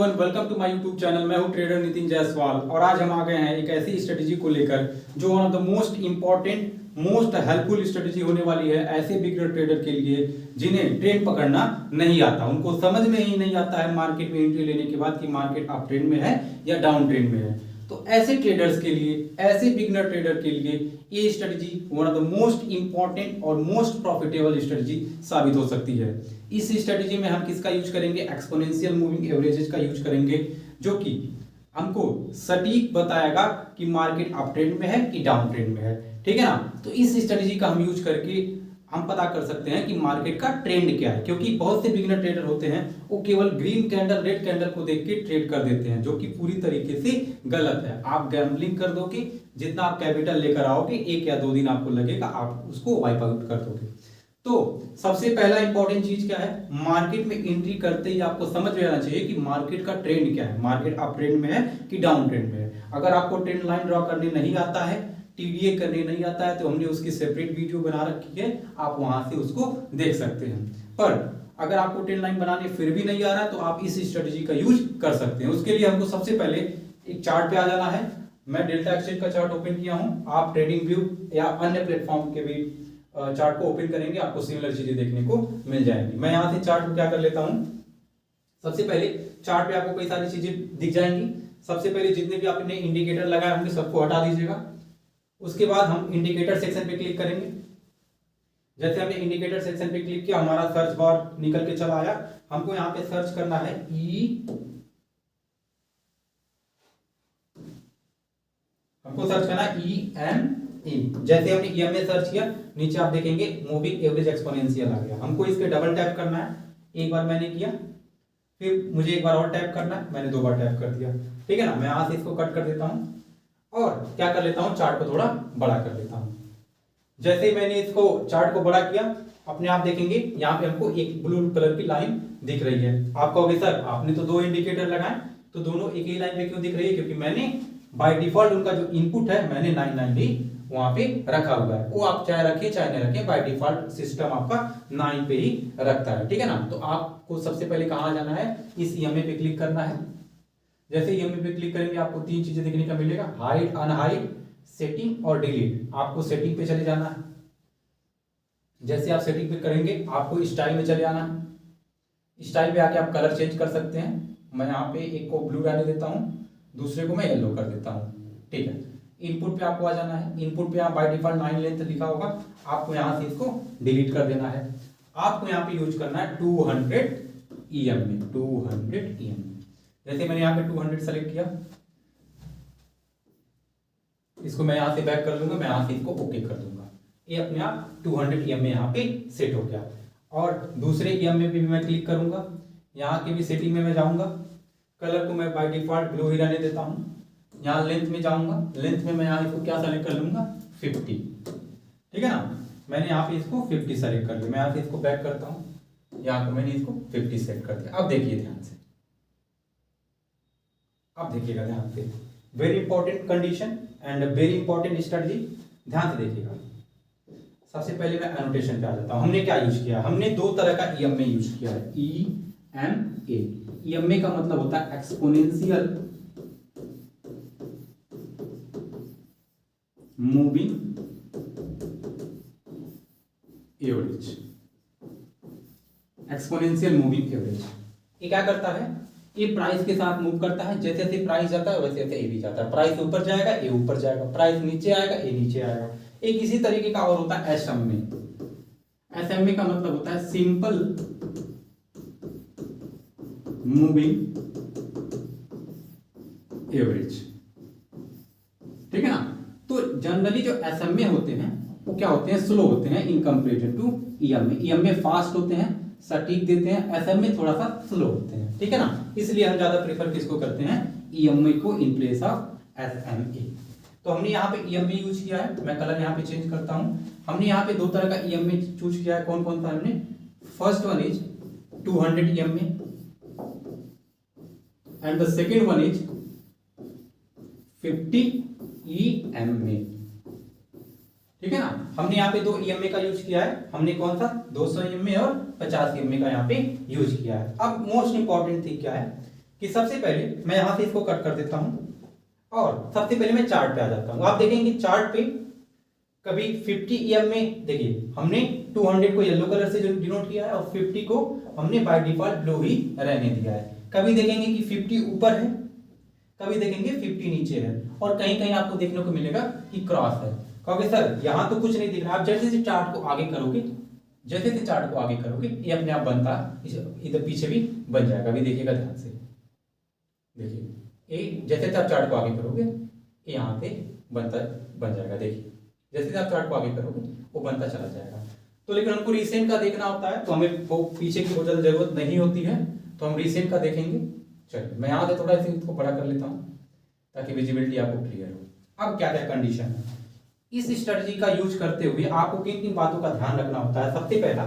Everyone, welcome to my YouTube channel. मैं हूं trader Nitin Jaiswal और आज हम आ गए हैं एक ऐसी स्ट्रेटजी को लेकर जो one of the most important most helpful strategy होने वाली है ऐसे बिगनर ट्रेडर के लिए जिन्हें ट्रेड पकड़ना नहीं आता। उनको समझ में ही नहीं आता है मार्केट में एंट्री लेने के बाद कि मार्केट अप ट्रेंड में है या डाउन ट्रेंड में है। तो ऐसे ट्रेडर्स के लिए, ऐसे बिगनर ट्रेडर के लिए ये strategy one of the most important और मोस्ट प्रॉफिटेबल स्ट्रेटजी साबित हो सकती है। इस स्ट्रेटजी में हम किसका यूज करेंगे? एक्सपोनेंशियल मूविंग एवरेजेस का यूज करेंगे, जो कि हमको सटीक बताएगा कि मार्केट अप ट्रेंड में है कि डाउन ट्रेंड में है। ठीक है ना? तो इस स्ट्रेटजी का हम यूज करके हम पता कर सकते हैं कि मार्केट का ट्रेंड क्या है, क्योंकि बहुत से बिगिनर ट्रेडर होते हैं वो केवल ग्रीन कैंडल, रेड कैंडल को देख के ट्रेड कर देते हैं, जो कि पूरी तरीके से गलत है। आप गैम्बलिंग कर दोगे, जितना आप कैपिटल लेकर आओगे 1 या 2 दिन आपको लगेगा, आप उसको वाइप आउट कर दोगे। तो सबसे पहला इंपॉर्टेंट चीज क्या है? मार्केट में एंट्री करते ही आपको समझ में आना चाहिए कि मार्केट का ट्रेंड क्या है, मार्केट अप ट्रेंड में है कि डाउन ट्रेंड में है। अगर आपको ट्रेंड लाइन ड्रॉ करने नहीं आता है, टीडीए करने नहीं आता है, तो हमने उसकी सेपरेट वीडियो बना रखी है, आप वहां से उसको देख सकते हैं। पर अगर आपको ट्रेंड लाइन बनाने फिर भी नहीं आ रहा है तो आप इस स्ट्रेटजी का यूज कर सकते हैं। उसके लिए हमको सबसे पहले एक चार्ट पे आ जाना है। मैं डेल्टा एक्सचेंज का चार्ट ओपन किया हूं, आप ट्रेडिंग व्यू या अन्य प्लेटफॉर्म के भी चार्ट को ओपन करेंगे, आपको सिमिलर चीजें देखने को मिल जाएंगी। मैं यहां से चार्ट को क्या कर लेता हूं, सबसे पहले चार्ट पे आपको कई सारी चीजें दिख जाएंगी। सबसे पहले जितने भी आपने इंडिकेटर लगाए होंगे सबको हटा दीजिएगा। उसके बाद हम इंडिकेटर सेक्शन पे क्लिक करेंगे। जैसे हमने इंडिकेटर सेक्शन पे क्लिक किया, हमारा सर्च बार निकल के चला आया। हमको यहाँ पे सर्च करना है हमको सर्च करना है EMA। जैसे हमने EMA सर्च किया, नीचे आप देखेंगे मूविंग एवरेज एक्सपोनेंशियल आ गया। हमको इस पे डबल टैप करना है। एक बार मैंने किया, फिर मुझे एक बार और टैप करना है, मैंने 2 बार टैप कर दिया। ठीक है ना? मैं यहां से इसको कट कर देता हूं और क्या कर लेता हूं, चार्ट को थोड़ा बड़ा कर लेता हूं। जैसे ही मैंने इसको चार्ट को बड़ा किया, अपने आप देखेंगे यहाँ पे हमको एक ब्लू कलर की लाइन दिख रही है। आप कहोगे सर आपने तो 2 इंडिकेटर लगाए, तो दोनों एक ही लाइन पे क्यों दिख रही है? क्योंकि मैंने बाय डिफॉल्ट उनका जो इनपुट है मैंने 990 वहां पे रखा हुआ है। वो आप चाहे रखें चाहे नहीं रखें, बाय डिफॉल्ट सिस्टम आपका 9 पे ही रखता है। ठीक है ना? तो आपको सबसे पहले कहाँ जाना है, इस EMA पे क्लिक करना है। जैसे EMA पे क्लिक करेंगे आपको 3 चीजें देखने का मिलेगा, हाइड, अनहाइड, सेटिंग और डिलीट। आपको सेटिंग पे चले जाना है। जैसे आप सेटिंग पे करेंगे आपको स्टाइल में चले आना है। स्टाइल पे आके आप कलर चेंज कर सकते हैं। मैं यहाँ पे एक को ब्लू डालने देता हूँ, दूसरे को मैं येलो कर देता हूँ। ठीक है? इनपुट पे आपको आ जाना है। इनपुट पे आप बाय डिफॉल्ट 9 लेंथ लिखा होगा, आपको यहाँ से इसको डिलीट कर देना है। आपको यहाँ पे यूज करना है 200 EMA, 200 EMA। जैसे मैंने यहाँ पे 200 सेलेक्ट किया, इसको मैं यहां से बैक कर लूंगा, मैं यहां से इसको ओके कर दूंगा। ये अपने आप 200 EMA यहाँ पे सेट हो गया। और दूसरे EMA पे भी मैं क्लिक करूंगा, यहाँ की भी सेटिंग में मैं जाऊंगा। कलर को मैं बाय डिफॉल्ट ब्लू ही रहने देता हूँ। यहाँ लेंथ में जाऊंगा, लेंथ में मैं यहाँ इसको क्या सेलेक्ट कर लूंगा, 50। ठीक है ना? मैंने यहाँ पे इसको 50 सेलेक्ट कर लिया। मैं यहाँ से इसको बैक करता हूँ, यहाँ को मैंने इसको 50 सेट कर दिया। अब देखिए ध्यान से, अब देखिएगा ध्यान से, very important condition and very important strategy, ध्यान से देखिएगा। सबसे पहले मैं एनोटेशन पे आ जाता हूं। हमने क्या यूज किया? हमने 2 तरह का EMA यूज किया है, EMA। EMA का मतलब होता है exponential moving average. Exponential moving average ये क्या करता है? ये प्राइस के साथ मूव करता है। जैसे जैसे प्राइस जाता है वैसे वैसे ए भी जाता है। प्राइस ऊपर जाएगा, ए ऊपर जाएगा, प्राइस नीचे आएगा, ए नीचे आएगा। एक इसी तरीके का और होता है SMA। SMA का मतलब होता है सिंपल मूविंग एवरेज। ठीक है ना? तो जनरली जो SMA होते हैं वो क्या होते हैं, स्लो होते हैं in comparison to EMA। EMA fast होते हैं, सटीक देते हैं, SMA थोड़ा सा स्लो होते हैं। ठीक है ना? इसलिए हम ज्यादा प्रेफर किसको करते हैं, EMA को इन प्लेस ऑफ SMA। तो हमने यहाँ पे EMA यूज किया है। मैं कलर यहाँ पे चेंज करता हूँ। हमने यहाँ पे 2 तरह का EMA चूज किया है। कौन कौन सा हमने? First one is 200 EMA and the second one is 50 EMA। ठीक है ना? हमने यहाँ पे 2 EMA का यूज किया है। हमने कौन सा, 200 EMA और 50 EMA का यहाँ पे यूज किया है। अब मोस्ट इंपॉर्टेंट थिंग क्या है कि सबसे पहले मैं यहां से इसको कट कर देता हूं और सबसे पहले मैं चार्ट पे आ जाता हूं। आप देखेंगे चार्ट पे कभी 50 EM में देखिए हमने 200 को येलो कलर से डिनोट किया है और 50 को हमने बाय डिफॉल्ट ब्लू ही रहने दिया है। कभी देखेंगे कि 50 ऊपर है, कभी देखेंगे 50 नीचे है, और कहीं कहीं आपको देखने को मिलेगा कि क्रॉस है। कहोगे सर यहां तो कुछ नहीं दिख रहा। आप जैसे से चार्ट को आगे करोगे, जैसे से चार्ट को आगे करोगे, ये अपने आप बनता इधर पीछे भी बन जाएगा। अभी देखिएगा ध्यान से, देखिए ये जैसे आप चार्ट को आगे करोगे ये यहाँ पे बन जाएगा। देखिए जैसे आप चार्ट को आगे करोगे वो बनता चला जाएगा। तो लेकिन हमको रिसेंट का देखना होता है, तो हमें वो पीछे की बहुत ज्यादा जरूरत नहीं होती है, तो हम रिसेंट का देखेंगे। चलिए मैं यहाँ से थोड़ा इसे इसको बड़ा कर लेता हूँ ताकि विजिबिलिटी आपको क्लियर हो। अब क्या क्या कंडीशन है, इस स्ट्रेटजी का यूज करते हुए आपको किन किन बातों का ध्यान रखना होता है। सबसे पहला,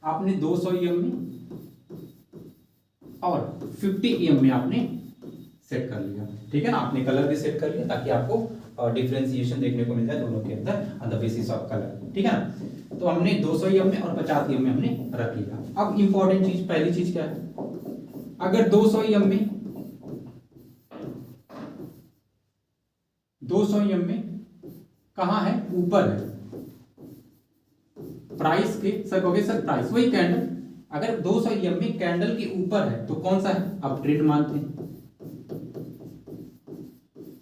आपने 200 EM में और 50 EM में आपने सेट कर लिया, ठीक है ना। आपने कलर भी सेट कर लिया ताकि आपको डिफरेंशिएशन देखने को मिल जाए दोनों के अंदर on the basis of colour, ठीक है ना। तो हमने 200 EM में और 50 EM में हमने रख लिया। अब इंपॉर्टेंट चीज, पहली चीज क्या है, अगर 200 EM में 200 EM में कहां है, ऊपर है प्राइस के, सर कहोगे सर प्राइस वही कैंडल, अगर 200 EM में कैंडल के ऊपर है तो कौन सा है, आप ट्रेंड मानते हैं।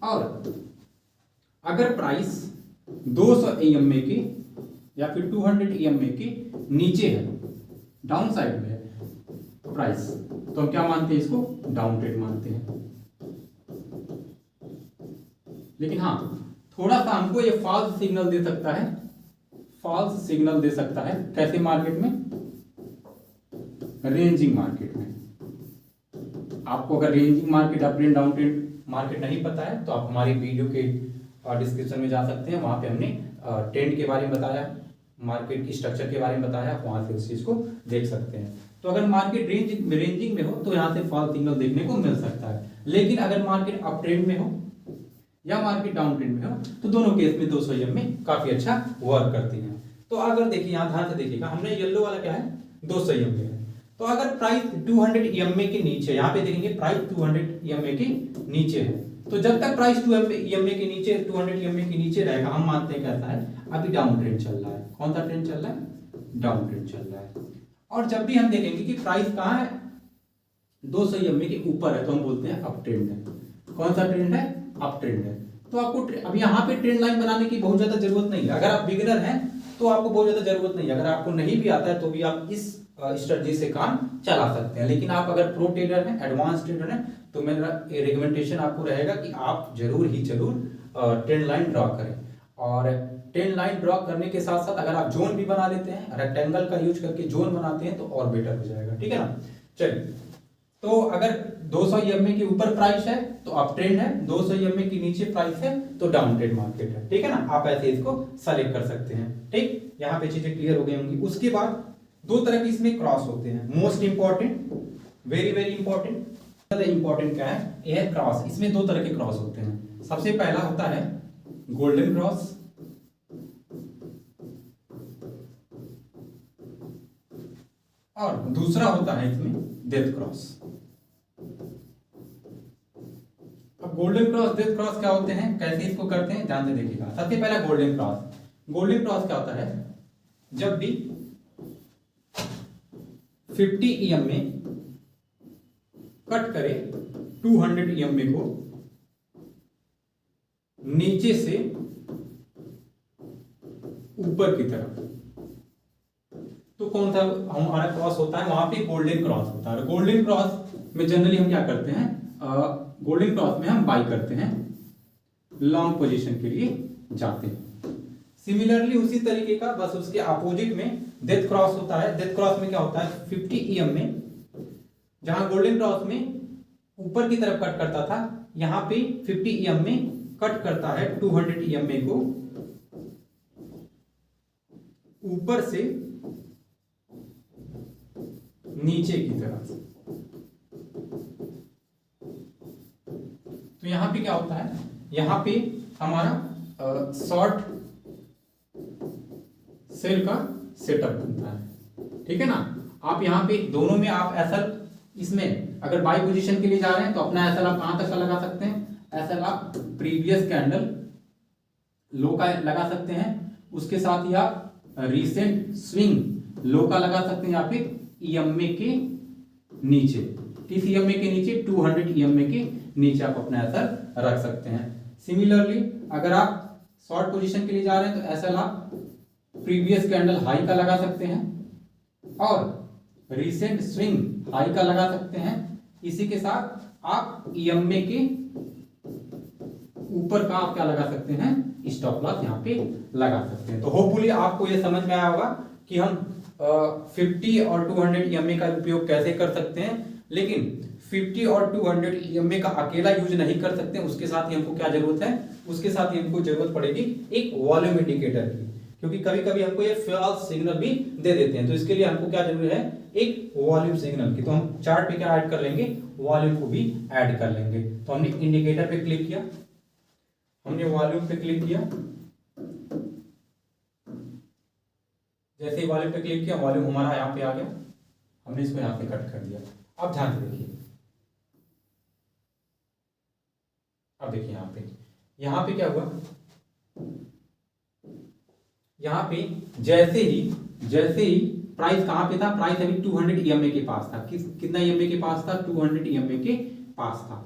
और अगर प्राइस 200 EM के या फिर 200 EM के नीचे है, डाउन साइड में है तो प्राइस, तो हम क्या मानते हैं, इसको डाउन ट्रेंड मानते हैं। लेकिन हाँ थोड़ा सा हमको ये फॉल्स सिग्नल दे सकता है, फॉल्स सिग्नल दे सकता है। कैसे मार्केट में, रेंजिंग मार्केट में। आपको अगर ranging market, up trend down trend market नहीं पता है तो आप हमारी वीडियो के डिस्क्रिप्शन में जा सकते हैं, वहां पे हमने ट्रेंड के बारे में बताया, मार्केट की स्ट्रक्चर के बारे में बताया, वहां से उस चीज को देख सकते हैं। तो अगर मार्केट रेंजिंग में हो तो यहाँ से फॉल सिग्नल देखने को मिल सकता है। लेकिन अगर मार्केट अप ट्रेंड में हो या मार्केट डाउन ट्रेंड में हो तो दोनों केस में 200 EM में काफी अच्छा वर्क करती है। तो अगर देखिए यहाँ ध्यान से देखिएगा, हमने येलो वाला क्या है, 200 EM में है। तो अगर प्राइस 200 EM के नीचे, यहाँ पे देखेंगे प्राइस 200 EM के नीचे है, तो जब तक प्राइस 200 EM के नीचे, 200 EM के नीचे रहेगा, हम मानते हैं कैसा है, अभी डाउन ट्रेंड चल रहा है। कौन सा ट्रेंड चल रहा है, डाउन ट्रेंड चल रहा है। और जब भी हम देखेंगे कि प्राइस कहाँ है, 200 EM के ऊपर है, तो हम बोलते हैं अप ट्रेंड है। कौन सा ट्रेंड है, अप ट्रेंड है। तो आपको अब यहाँ पे ट्रेंड लाइन बनाने की बहुत ज्यादा जरूरत नहीं है। अगर आप बिगिनर हैं तो आपको बहुत ज्यादा जरूरत नहीं है, अगर आपको नहीं भी आता है तो भी आप इस स्ट्रेटजी से काम चला सकते हैं। लेकिन आप अगर प्रो ट्रेडर हैं, एडवांस ट्रेडर हैं, तो मेरा रिकमेंडेशन आपको रहेगा कि आप जरूर ही जरूर ट्रेंड लाइन ड्रॉ करें। और ट्रेंड लाइन ड्रॉ करने के साथ साथ अगर आप जोन भी बना लेते हैं, रेक्टेंगल का यूज करके जोन बनाते हैं तो और बेटर हो जाएगा, ठीक है ना। चलिए, तो अगर 200 EM के ऊपर प्राइस है तो अप ट्रेंड है, 200 EM के नीचे प्राइस है तो डाउन ट्रेंड मार्केट है, ठीक है ना। आप ऐसे इसको सेलेक्ट कर सकते हैं, ठीक। यहाँ पे चीजें क्लियर हो गई होंगी। उसके बाद दो तरह के इसमें क्रॉस होते हैं, most important, very very important. Important क्या है, यह है क्रॉस। इसमें दो तरह के क्रॉस होते हैं। सबसे पहला होता है गोल्डन क्रॉस, और दूसरा होता है इसमें डेथ क्रॉस। अब गोल्डन क्रॉस, डेथ क्रॉस क्या होते हैं, कैसे इसको करते हैं, ध्यान से देखिएगा। सबसे पहला गोल्डन क्रॉस। गोल्डन क्रॉस क्या होता है, जब भी 50 EM में कट करे 200 EM को नीचे से ऊपर की तरफ, तो कौन सा हमारा क्रॉस होता है, वहां पे गोल्डन क्रॉस होता है। गोल्डन क्रॉस में जनरली हम क्या करते हैं, गोल्डन क्रॉस में हम बाई करते हैं, लॉन्ग पोजीशन के लिए जाते हैं। सिमिलरली उसी तरीके का, बस उसके अपोजिट में डेथ क्रॉस होता है। डेथ क्रॉस में क्या होता है, 50 EM में जहां गोल्डन क्रॉस में ऊपर की तरफ कट करता था, यहां पे 50 EM में कट करता है 200 EM को ऊपर से नीचे की तरफ। तो यहां पे क्या होता है, यहां पे हमारा शॉर्ट सेल का सेटअप बनता है, ठीक है ना। आप यहां पे दोनों में आप ऐसा, इसमें अगर बाई पोजीशन के लिए जा रहे हैं तो अपना एसएल आप कहां तक का लगा सकते हैं, एसएल आप प्रीवियस कैंडल लो का लगा सकते हैं, उसके साथ ही आप रीसेंट स्विंग लो का लगा सकते हैं, या फिर ईएमए के नीचे, किस ईएमए के नीचे, 200 ईएमए के नीचे आप अपना एसएल रख सकते हैं। सिमिलरली अगर आप शॉर्ट पोजीशन के लिए जा रहे हैं तो एसएल आप प्रीवियस कैंडल हाई का लगा सकते हैं और रीसेंट स्विंग हाई का लगा सकते हैं। इसी के साथ आप ईएमए के ऊपर का आप क्या लगा सकते हैं, स्टॉप लॉस यहाँ पे लगा सकते हैं। तो होपफुली आपको ये समझ में आया होगा कि हम 50 और 200 ईएमए का उपयोग कैसे कर सकते हैं, लेकिन 50 और 200 ईएमए का अकेला यूज नहीं कर सकते, उसके साथ ही हमको क्या जरूरत है, उसके साथ ही हमको जरूरत पड़ेगी एक वॉल्यूम इंडिकेटर की, क्योंकि कभी कभी हमको ये फॉल्स सिग्नल भी दे देते हैं। तो इसके लिए हमको क्या जरूरी है, एक वॉल्यूम सिग्नल की। तो हम चार्ट पे क्या ऐड कर लेंगे, वॉल्यूम को भी ऐड कर लेंगे। तो हमने इंडिकेटर पे क्लिक किया, हमने वॉल्यूम पे क्लिक किया, जैसे ही वॉल्यूम पे क्लिक किया वॉल्यूम हमारा यहाँ पे आ गया, हमने इसको यहाँ पे कट कर दिया। अब ध्यान से देखिए, अब देखिए यहाँ पे क्या हुआ, यहाँ पे जैसे ही प्राइस कहां पे था, प्राइस अभी 200 ईएमए के पास था, कितना ईएमए के पास था, 200 ईएमए के पास था।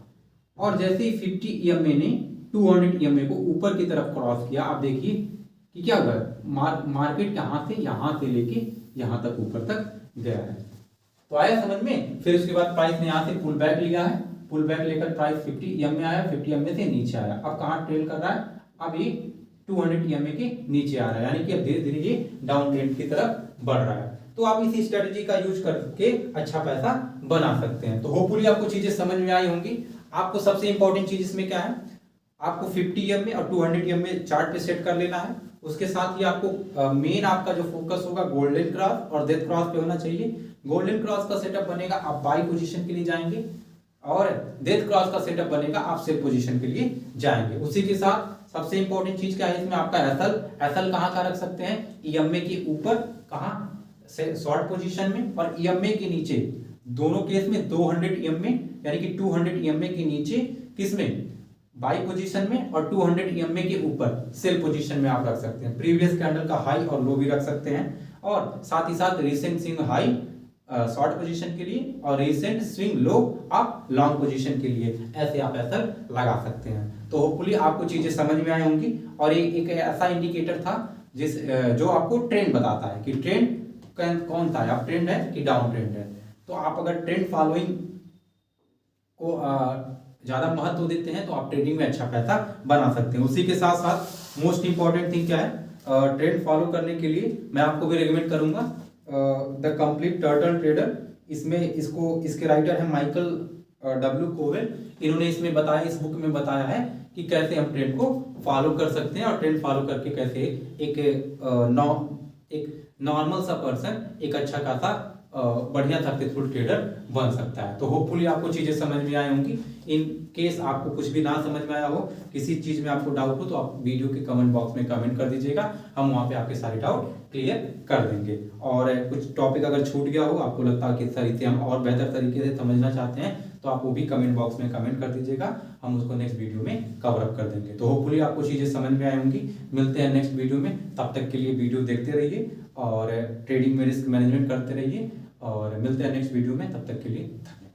और जैसे ही 50 ईएमए ने 200 ईएमए को ऊपर की तरफ क्रॉस किया, आप देखिए कि क्या हुआ, मार्केट यहां से लेके यहां तक ऊपर तक गया है। तो आया समझ में। फिर उसके बाद प्राइस ने यहां से पुल बैक लिया है, पुल बैक लेकर प्राइस 50 ईएमए आया, 50 ईएमए से नीचे आया। अब कहां ट्रेल कर रहा है, अब ये 200 ईएमए के नीचे आ रहा है, यानी कि अब धीरे धीरे ये डाउन ट्रेंड की तरफ बढ़ रहा है। तो आप इसी स्ट्रेटजी का यूज करके अच्छा पैसा बना सकते हैं। तो होपफुली आपको चीजें समझ में आई होंगी। आपको सबसे इंपॉर्टेंट चीज इसमें क्या है, आपको 50 ईएमए और 200 ईएमए चार्ट पे सेट कर लेना है। उसके साथ ही आपको मेन आपका जो फोकस होगा गोल्डन क्रॉस और डेथ क्रॉस पे होना चाहिए। गोल्डन क्रॉस का सेटअप बनेगा आप बाई पोजीशन के लिए जाएंगे, और डेथ क्रॉस का सेटअप बनेगा आप सेल पोजीशन के लिए जाएंगे। उसी के साथ सबसे इंपॉर्टेंट चीज क्या है इसमें, आपका एसएल कहां का रख सकते हैं, ईएमए के ऊपर, कहां से शॉर्ट पोजीशन में, और ईएमए के नीचे, दोनों केस में 200 ईएमए यानी कि 200 ईएमए के नीचे किसमें, बाई पोजीशन में, और 200 ईएमए के ऊपर सेल पोजीशन में आप रख सकते हैं। प्रीवियस कैंडल का हाई और लो भी रख सकते हैं, और साथ ही साथ recent swing high short position के लिए और रिसेंट स्विंग लो आप लॉन्ग पोजीशन के लिए, ऐसे आप ऐसा लगा सकते हैं। तो होपफुली आपको चीजें समझ में आई होंगी। और एक ऐसा इंडिकेटर था जो आपको ट्रेंड बताता है कि ट्रेंड कौन सा है, आप ट्रेंड है कि डाउन ट्रेंड है। तो आप अगर ट्रेंड फॉलोइंग को ज्यादा महत्व देते हैं तो आप ट्रेडिंग में अच्छा पैसा बना सकते हैं। उसी के साथ साथ मोस्ट इंपॉर्टेंट थिंग क्या है, ट्रेंड फॉलो करने के लिए मैं आपको भी रिकमेंड करूंगा द कंप्लीट टर्टल ट्रेडर। इसमें इसके राइटर है माइकल डब्ल्यू कोवेल। इन्होंने इसमें बताया, इस बुक में बताया है कि कैसे हम ट्रेंड को फॉलो कर सकते हैं, और ट्रेंड फॉलो करके कैसे एक नॉर्मल सा पर्सन एक अच्छा खासा बढ़िया सक्सेसफुल ट्रेडर बन सकता है। तो होपफुली आपको चीजें समझ में आई होंगी। इन केस आपको कुछ भी ना समझ में आया हो, किसी चीज में आपको डाउट हो, तो आप वीडियो के कमेंट बॉक्स में कमेंट कर दीजिएगा, हम वहां पे आपके सारे डाउट क्लियर कर देंगे। और कुछ टॉपिक अगर छूट गया हो, आपको लगता है कि सर इसे हम और बेहतर तरीके से समझना चाहते हैं, तो आप वो भी कमेंट बॉक्स में कमेंट कर दीजिएगा, हम उसको नेक्स्ट वीडियो में कवर अप कर देंगे। तो होपफुली आपको चीजें समझ में आई होंगी। मिलते हैं नेक्स्ट वीडियो में, तब तक के लिए वीडियो देखते रहिए और ट्रेडिंग में रिस्क मैनेजमेंट करते रहिए, और मिलते हैं नेक्स्ट वीडियो में, तब तक के लिए धन्यवाद।